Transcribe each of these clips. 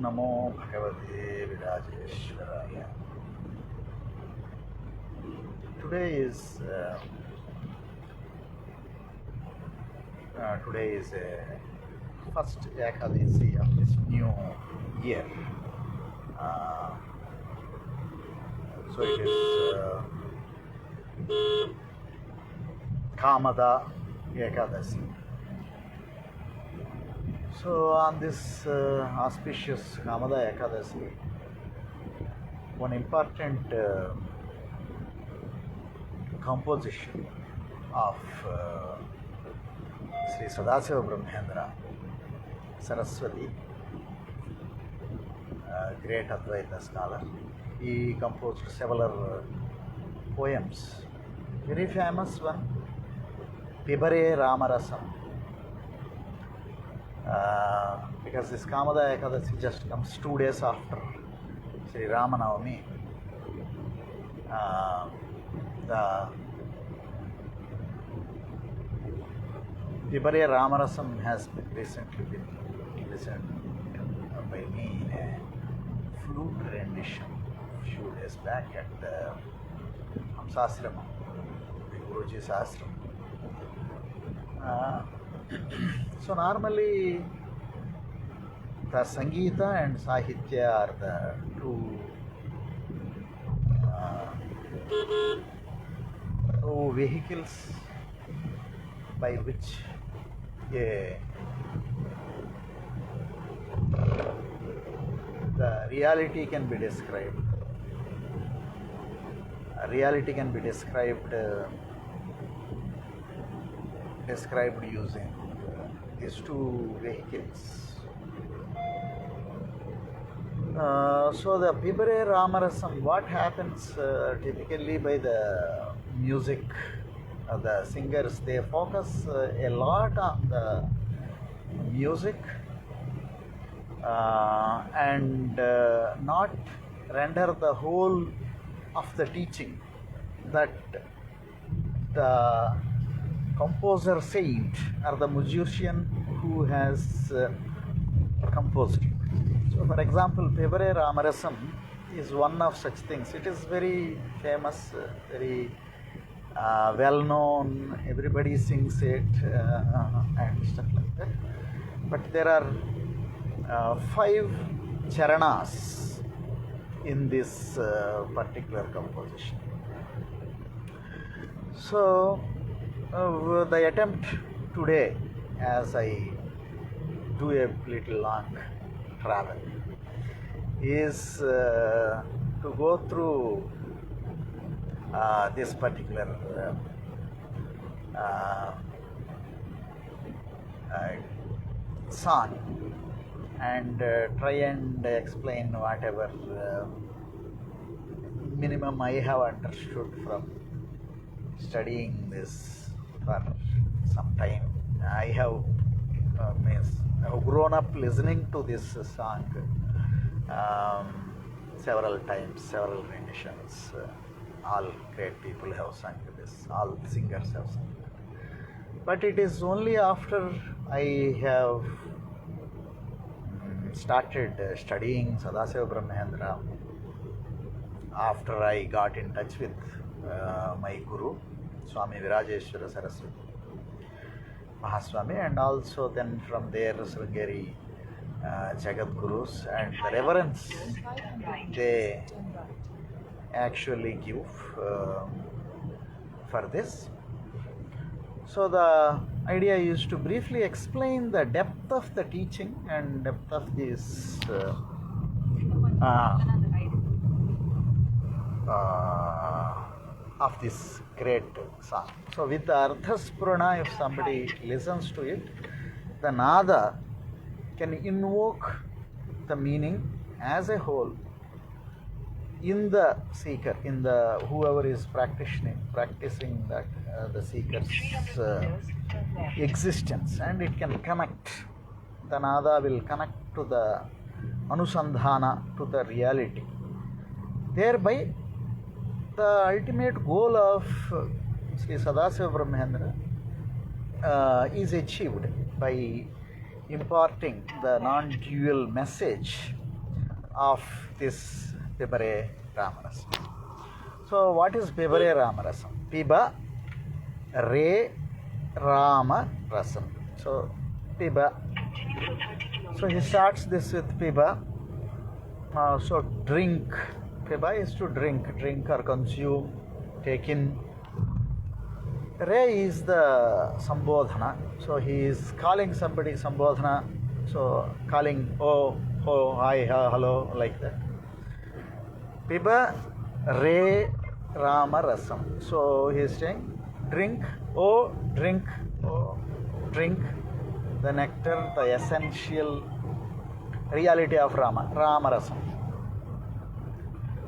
नमो भगवते विराजेश्वराय. Today is first Ekadasi of this new year. So it is Kamada Ekadasi. So on this auspicious Kamada Ekadasi, one important composition of Sri Sadasiva Brahmendra Saraswati, great Advaita scholar. He composed several poems. Very famous one, Pibare Ramarasam, because this Kamada Ekadasi just comes 2 days after Sri Ramanavami. The Pibare Ramarasam has recently been listened by me in a flute rendition a few days back at Hamsasrama, the Guruji's ashram. So normally the Sangeeta and Sahitya are the two vehicles by which the reality can be described. Reality can be described using these two vehicles. So the Pibare Ramarasam, what happens typically by the music, the singers, they focus a lot on the music and not render the whole of the teaching that the composer said or the musician who has composed it. So for example, Pibare Ramarasam is one of such things. It is very famous, very well known, everybody sings it and stuff like that. But there are 5 charanas in this particular composition. So the attempt today, as I do a little long travel, is to go through this particular song and try and explain whatever minimum I have understood from studying this for some time. I have grown up listening to this song several times, several renditions. All great people have sung this, all singers have sung it. But it is only after I have started studying Sadasiva Brahmendra, after I got in touch with my Guru, Swami Virajeshwara Saraswati Mahaswami, and also then from there Sringeri Jagat Gurus, and the reverence they actually give for this. So the idea is to briefly explain the depth of the teaching and depth of this great song. So with the Arthaspurana, if somebody listens to it, the nada can invoke the meaning as a whole in the seeker, in the whoever is practicing that the seeker's existence, and it can connect. The nada will connect to the anusandhana, to the reality. Thereby, the ultimate goal of Sri Sadasiva Brahmendra is achieved by imparting the non-dual message of this Pibare Ramarasam. So what is Pibare Ramarasam? Piba Re Rama Rasam. So Piba. So he starts this with Piba. So drink. Piba is to drink or consume, take in. Re is the Sambodhana. So he is calling somebody Sambodhana. So calling, oh, hi, hello, like that. Piba Re Rama Rasam. So he is saying, drink, oh, drink the nectar, the essential reality of Rama Rasam.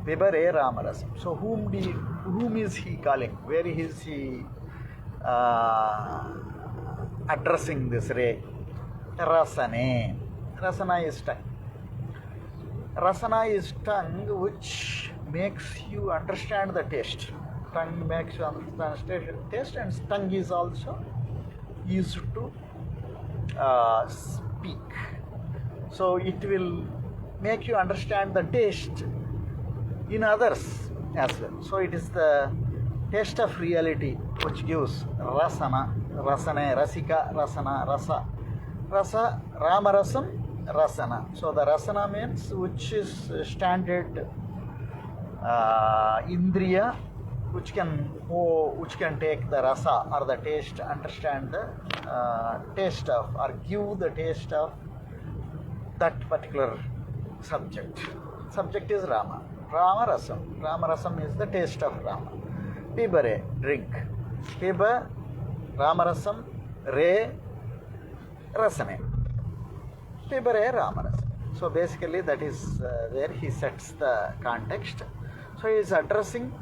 Piba Re Rama Rasam. So whom is he calling? Where is he addressing this Re? Rasane. Rasana is tongue. Rasana is tongue which makes you understand the taste. Tongue makes you understand taste, and tongue is also used to speak. So it will make you understand the taste in others as well. So it is the taste of reality which gives rasana, rasane, rasika, rasana, rasa. Rasa, Ramarasam, rasana. So the rasana means which is standard indriya which can take the rasa or the taste, understand the taste of, or give the taste of that particular subject. Subject is Rama. Ramarasam. Ramarasam is the taste of Rama. Pibare, drink. Piba, Ramarasam, Re, Rasane. Pibare, Ramarasam. So basically that is where he sets the context. So he is addressing.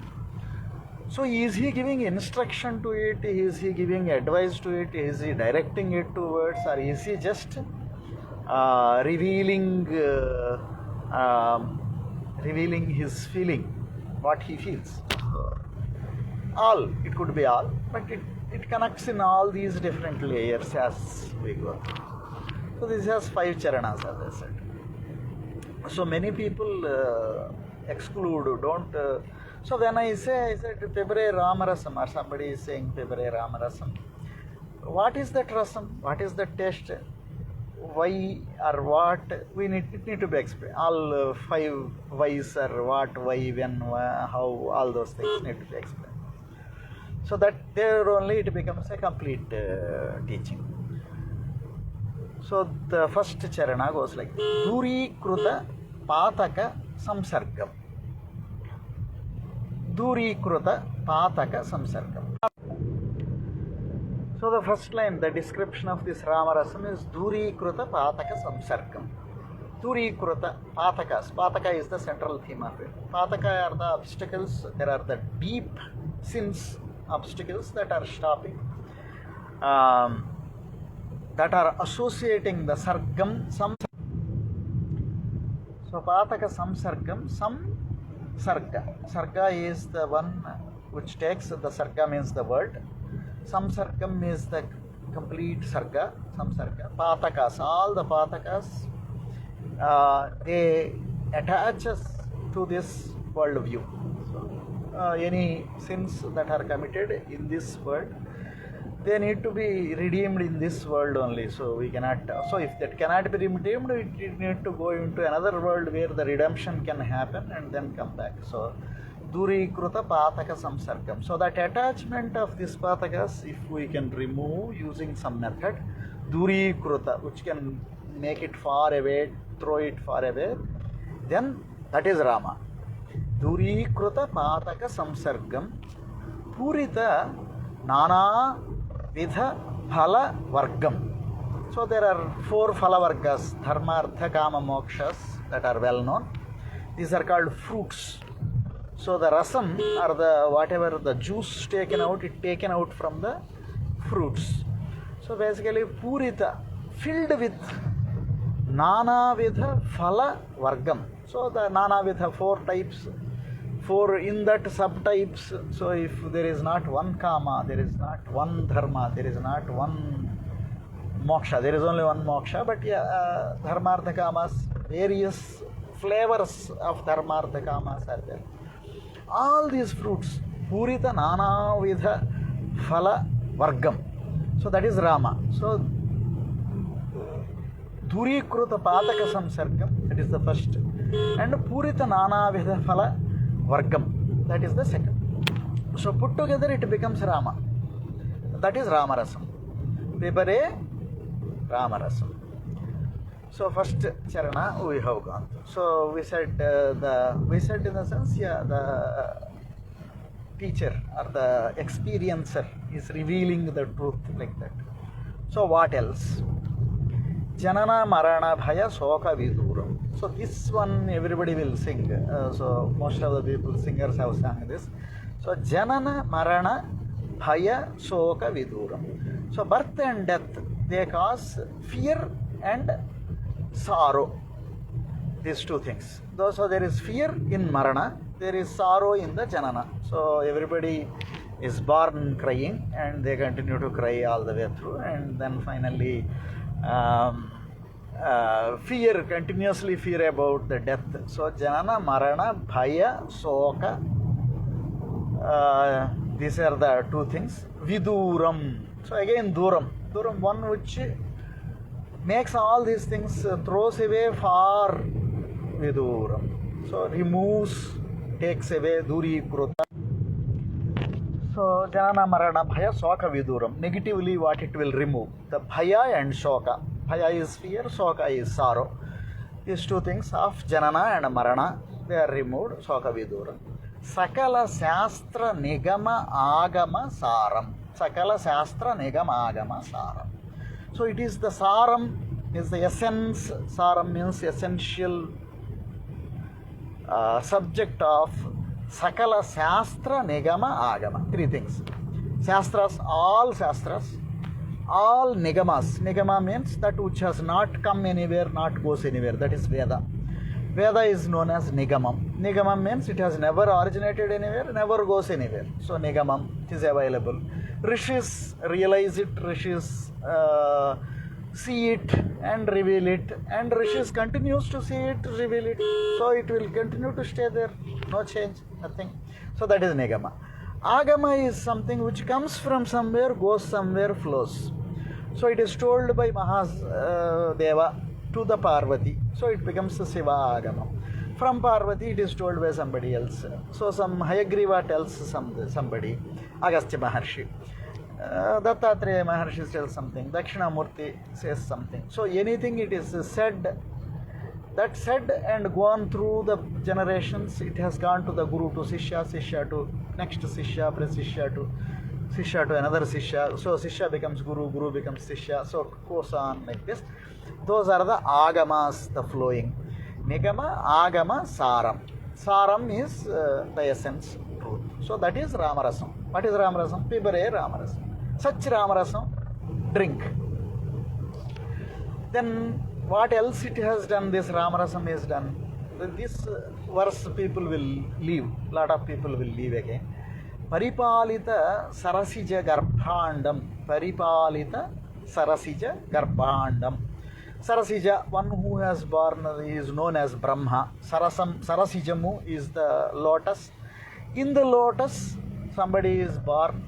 So is he giving instruction to it? Is he giving advice to it? Is he directing it to words? Or is he just revealing his feeling, what he feels? All, it could be all, but it connects in all these different layers as we go. So this has 5 charanas, as I said. So many people exclude, don't. So when I said Pibare Ramarasam, or somebody is saying Pibare Ramarasam, what is that rasam? What is the taste? Why or what? We need to be explained. All 5 whys or what, why, when, how, all those things need to be explained. So that there only it becomes a complete teaching. So the first charana goes like Duri Kruta Pataka Samsargam. Duri Kruta Pataka Samsargam. So the first line, the description of this Ramarasam is Duri Kruta Pataka Samsargam. Duri Kruta Patakas. Pataka is the central theme of it. Pataka are the obstacles. There are the deep sins, obstacles that are stopping, that are associating the sargam, so pataka samsargam, sarga. Sarga is the one which takes, the sarga means the word, samsargam is the complete sarga, samsarga. Patakas, all the patakas, they attach us to this world view. So, any sins that are committed in this world, they need to be redeemed in this world only. So we cannot. So if that cannot be redeemed, we need to go into another world where the redemption can happen and then come back. So Duri Kruta Pataka Samsargam. So that attachment of these patakas, if we can remove using some method, Duri Kruta, which can make it far away, throw it far away, then that is Rama. Duri Kruta Pataka Samsargam Purita Nana Vidha Phala Vargam. So there are 4 Phala Vargas, Dharma, Artha, Kama, Mokshas, that are well known. These are called fruits. So the rasam, or the whatever the juice taken out, it taken out from the fruits. So basically Purita, filled with Nana Vidha Phala Vargam. So the Nana Vidha, 4 types, 4 in that subtypes. So if there is not one Kama, there is not one Dharma, there is not one Moksha, there is only one Moksha, but yeah, Dharma, Artha, Kamas, various flavors of dharma, artha, kamas are there. All these fruits, purita nana vidha phala vargam. So that is Rama. So Dhurikruta Pataka Samsargam, that is the first. And Purita Nana Vidha Phala Vargam, that is the second. So put together it becomes Rama. That is Ramarasam. Pibare Ramarasam. So first charana we have gone through. So we said in the sense, the teacher or the experiencer is revealing the truth like that. So what else? Janana Marana Bhaya Soka Viduram. So this one everybody will sing. So most of the people, singers have sung this. So Janana Marana Bhaya Soka Viduram. So birth and death, they cause fear and sorrow. These two things. So there is fear in Marana, there is sorrow in the Janana. So everybody is born crying and they continue to cry all the way through, and then finally continuously fear about the death. So Janana, Marana, Bhaya, Soka, these are the two things. Viduram. So again Duram. Duram, one which makes all these things, throws away far. Viduram. So removes, takes away, Duri Kruta. So Janana, Marana, Bhaya, Soka, Viduram. Negatively what it will remove? The Bhaya and Soka. Bhaya is fear, Soka is sorrow. These two things of Janana and Marana, they are removed. Soka, Viduram. Sakala Shastra Nigama Agama Saram. Sakala Shastra Nigama Agama Saram. So it is the Saram, is the essence. Saram means essential subject of Sakala Shastra Nigama Agama. Three things. Shastras, all Nigamas. Nigama means that which has not come anywhere, not goes anywhere. That is Veda. Veda is known as Nigamam. Nigamam means it has never originated anywhere, never goes anywhere. So Nigamam, it is available. Rishis realize it, Rishis see it and reveal it, and Rishis continues to see it, reveal it. So it will continue to stay there, no change, nothing. So that is Nigama. Agama is something which comes from somewhere, goes somewhere, flows. So it is told by Mahadeva to the Parvati. So it becomes the Siva Agama. From Parvati it is told by somebody else. So some Hayagriva tells somebody, Agastya Maharshi. Dattatreya Maharshi tells something, Dakshinamurti says something. So anything it is said, that said and gone through the generations, it has gone to the Guru to Sishya, Sishya to next Sishya, Prasishya to another Sishya. So Sishya becomes Guru, Guru becomes Sishya. So goes on like this. Those are the Agamas, the flowing. Nigama, Agama, Saram. Saram is the essence, truth. So that is Ramarasam. What is Ramarasam? Pibare Ramarasam. Such Ramarasam, drink. Then what else it has done, this Ramarasam is done? This verse people will leave, lot of people will leave again. Paripalita Sarasija Garbhandam. Paripalita Sarasija Garbhandam. Sarasija, one who has born, is known as Brahma. Sarasijamu is the lotus. In the lotus, somebody is born.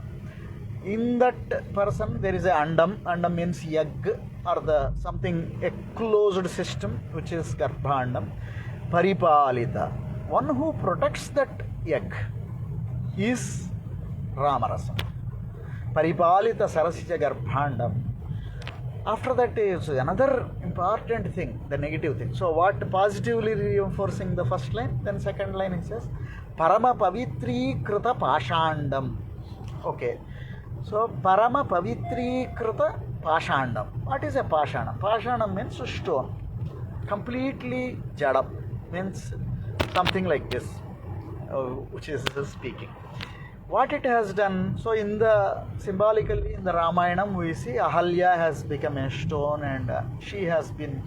In that person, there is a Andam. Andam means egg, or the something, a closed system, which is Garbhandam. Paripalita. One who protects that egg is Ramarasam. Paripalita Sarasija Garbhandam. After that is another important thing, the negative thing. So what positively reinforcing the first line, then second line it says, Parama Pavitri Krita Pashandam. Okay. So Parama Pavitri Krita Pashandam. What is a Pashandam? Pashandam means stone. Completely jadam. Means something like this, which is speaking. What it has done, so in the symbolically in the Ramayanam we see Ahalya has become a stone, and she has been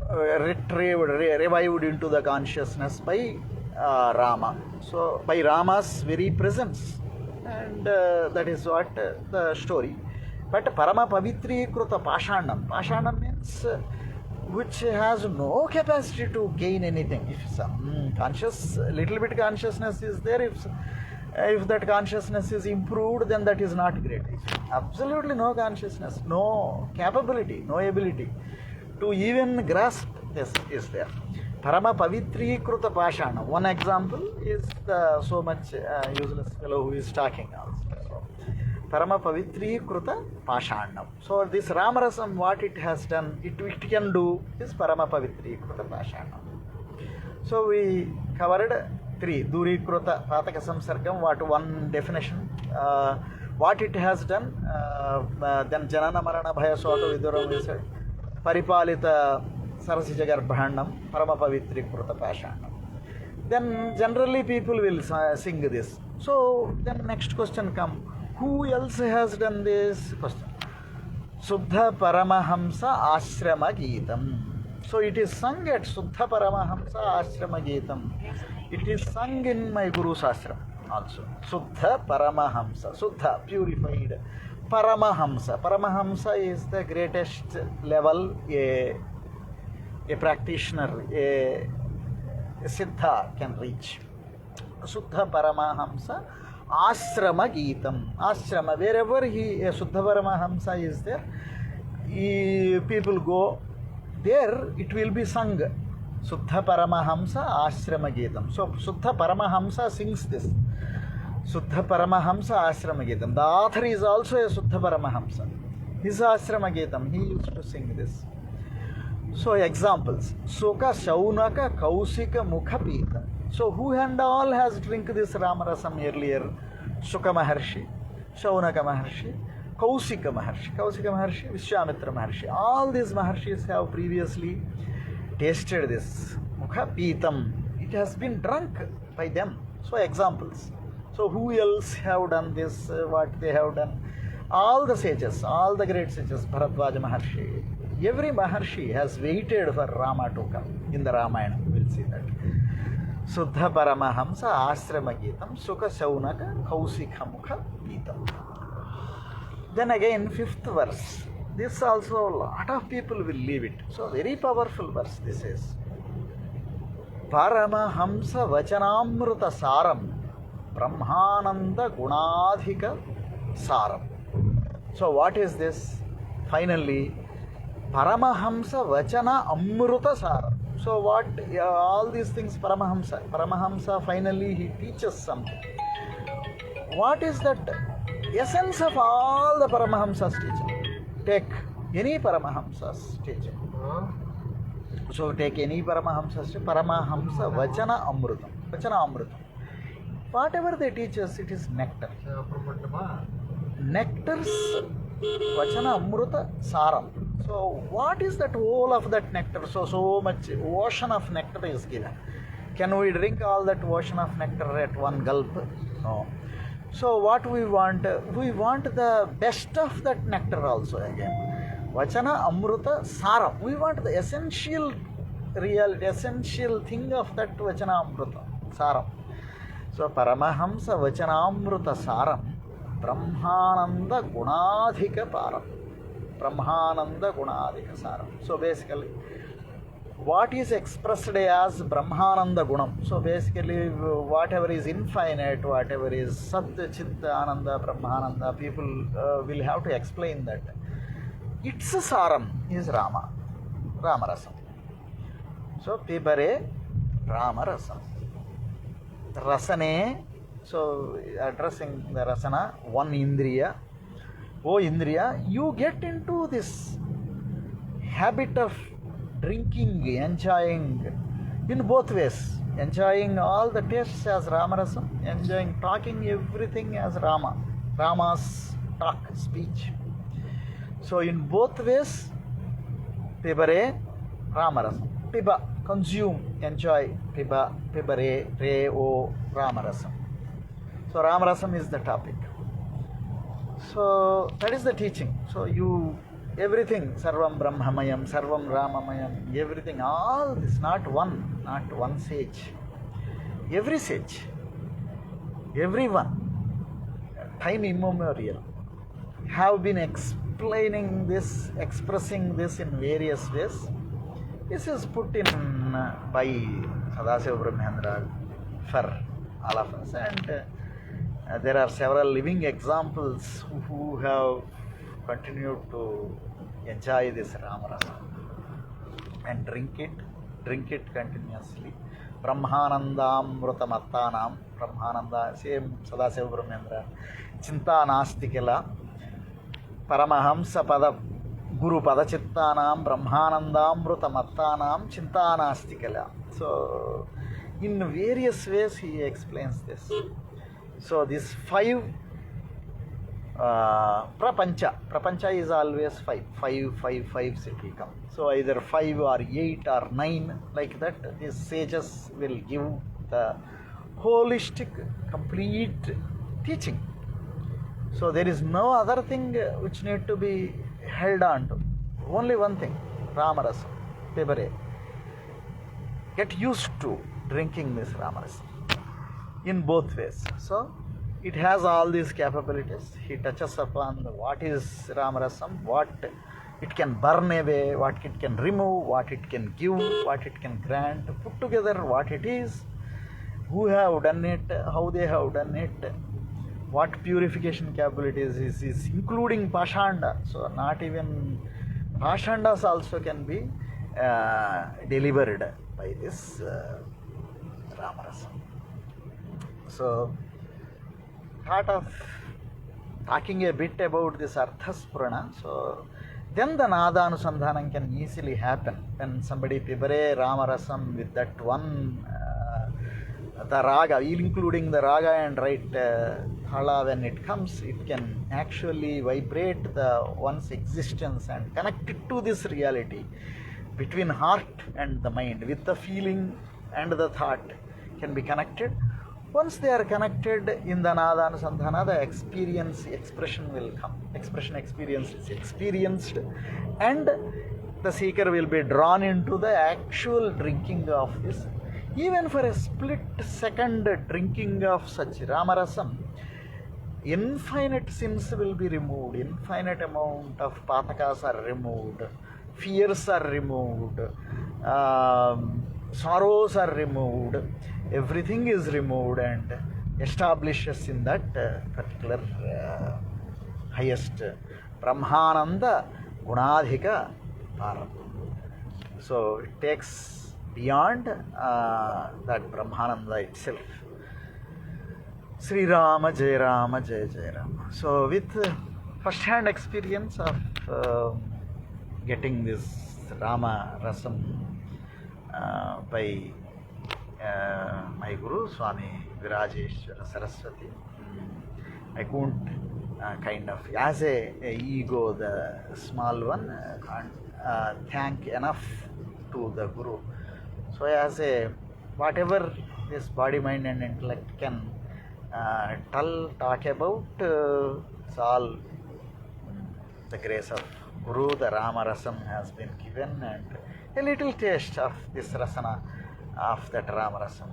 revived into the consciousness by Rama. So by Rama's very presence, and that is what the story. But Parama Pavitri Kruta Pashandam. Pashandam means which has no capacity to gain anything. If some little bit consciousness is there, if that consciousness is improved, then that is not great. Absolutely no consciousness, no capability, no ability to even grasp this is there. Parama Pavitrikruta Pashana. One example is the so much useless fellow who is talking also. So, Parama Pavitrikruta Pashanam. So this Ramarasam, what it has done, it can do is Parama Pavitrikruta Pashanam. So we covered 3. Durikruta Pataka Samsargam, what one definition. What it has done, then Janana Marana Bhaya Soto Viduram we said. Paripalita Sarasija Garbhanam, Parama Pavitrikruta Pashanam. Then generally people will sing this. So then next question come. Who else has done this? Question. Suddha Paramahamsa Ashrama Geetam. So it is sung at Suddha Paramahamsa Ashrama Geetam. It is sung in my Guru's ashram also. Suddha Paramahamsa. Suddha, purified. Paramahamsa. Paramahamsa is the greatest level a practitioner, a siddha can reach. Suddha Paramahamsa Ashrama Geetam. Ashrama, wherever a Suddha Paramahamsa is there, people go there, it will be sung. Suddha Paramahamsa Ashrama Geetam. So Suddha Paramahamsa sings this. Suddha Paramahamsa Ashrama Geetam. The author is also a Suddha Paramahamsa. His Ashrama Geetam, he used to sing this. So examples. Soka Shaunaka Kausika Mukha Pita. So who and all has drink this Ramarasam earlier? Shuka Maharshi, Shaunaka Maharshi, Kausika Maharshi, Vishwamitra Maharshi. All these Maharshis have previously tasted this Mukha Pitam. It has been drunk by them. So examples. So who else have done this? What they have done? All the sages, all the great sages, Bharadwaja Maharshi. Every Maharshi has waited for Rama to come in the Ramayana. We'll see that. Suddha Paramahamsa Ashrama Geetam Sukha Shaunaka Kausika Mukha Geetam. Then again, 5th verse. This also a lot of people will leave it. So very powerful verse this is. Paramahamsa Vachanamruta Saram Brahmananda Gunadhika Saram. So what is this? Finally, Paramahamsa Vachana Amruta Saram. So what all these things Paramahamsa finally he teaches something. What is that essence of all the Paramahamsa's teaching? Take any Paramahamsa's teaching. So take any Paramahamsa's teaching. Paramahamsa Vachana Amrutam. Vachana Amrutam. Whatever they teach us, it is nectar. Nectar's Vachana Amruta Saram. So what is that whole of that nectar? So much ocean of nectar is given. Can we drink all that ocean of nectar at one gulp? No. So what we want the best of that nectar also again. Vachana Amruta Saram. We want the essential thing of that Vachana Amruta Saram. So Paramahamsa Vachanamruta Saram Brahmananda Gunadhika Param. Brahmananda Gunadhika Saram. So basically, what is expressed as Brahmananda Gunam? So basically, whatever is infinite, whatever is Sat, Chitta, Ananda, Brahmananda, people will have to explain that. Its Saram is Rama, Ramarasam. So Pibare Ramarasam. Rasane, so addressing the Rasana, one Indriya. Oh Indriya, you get into this habit of drinking, enjoying in both ways. Enjoying all the tastes as Ramarasam, enjoying talking everything as Rama. Rama's talk, speech. So in both ways, Pibare Ramarasam. Piba, consume, enjoy. Piba, Pibare, Re, O, Ramarasam. So Ramarasam is the topic. So that is the teaching. So everything, Sarvam Brahmamayam, Sarvam Ramamayam, everything, all this, not one sage. Every sage, everyone, time immemorial, have been explaining this, expressing this in various ways. This is put in by Sadasiva Brahmendra for all of us, and there are several living examples who have continued to enjoy this Ramarasa and drink it continuously. Brahmanandamrutamattanam, Brahmananda, same Sadasiva Brahmendra, Chinta Nastikala, Paramahamsa Pada Guru Padachittanam, Brahmanandamrutamattanam, Chinta Nastikala. So, in various ways he explains this. So, these 5 Prapancha is always 5 it will come. So either 5 or 8 or 9, like that, these sages will give the holistic, complete teaching. So there is no other thing which need to be held on to. Only one thing, Ramarasa, Pibare. Get used to drinking this Ramarasa in both ways. So it has all these capabilities. He touches upon what is Ramarasam, what it can burn away, what it can remove, what it can give, what it can grant, put together what it is, who have done it, how they have done it, what purification capabilities is including Pashanda. So not even Pashandas also can be delivered by this Ramarasam. So thought of talking a bit about this Arthaspurana. So then the Nada Anusandhanam can easily happen when somebody Pibare Ramarasam with that one the Raga, including the Raga and right Thala, when it comes, it can actually vibrate the one's existence and connect it to this reality between heart and the mind, with the feeling and the thought can be connected. Once they are connected in the Nada Anusandhana, the expression will come. Experience is experienced, and the seeker will be drawn into the actual drinking of this. Even for a split second drinking of such Ramarasam, infinite sins will be removed, infinite amount of patakas are removed, fears are removed, sorrows are removed, everything is removed and establishes in that particular highest Brahmananda Gunadhika Param. So it takes beyond that Brahmananda itself. Sri Rama Jai Rama Jai Jai Rama. So with first hand experience of getting this Rama Rasam by my Guru Swami Virajeshwara Saraswati, I couldn't kind of, as a ego, the small one, can't thank enough to the Guru. So as a whatever this body, mind and intellect can talk about, it's all the grace of Guru. The Rama Rasam has been given, and a little taste of this rasana of that Rama Rasam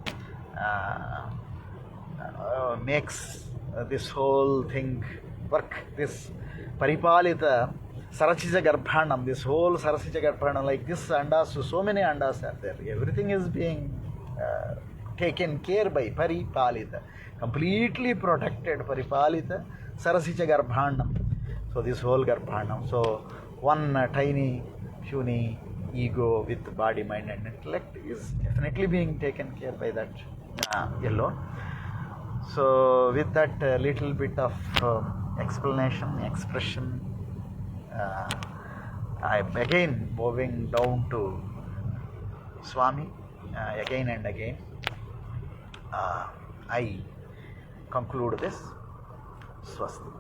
makes this whole thing work. This Paripalita Sarasija Garbhanam, this whole Sarasija Garbhanam, like this andas, so many andas are there. Everything is being taken care by Paripalita, completely protected Paripalita Sarasija Garbhanam. So this whole Garbhanam. So one tiny, puny ego with body, mind and intellect is definitely being taken care by that alone. So with that little bit of explanation, expression, I'm again bowing down to Swami again and again. I conclude this. Swasti.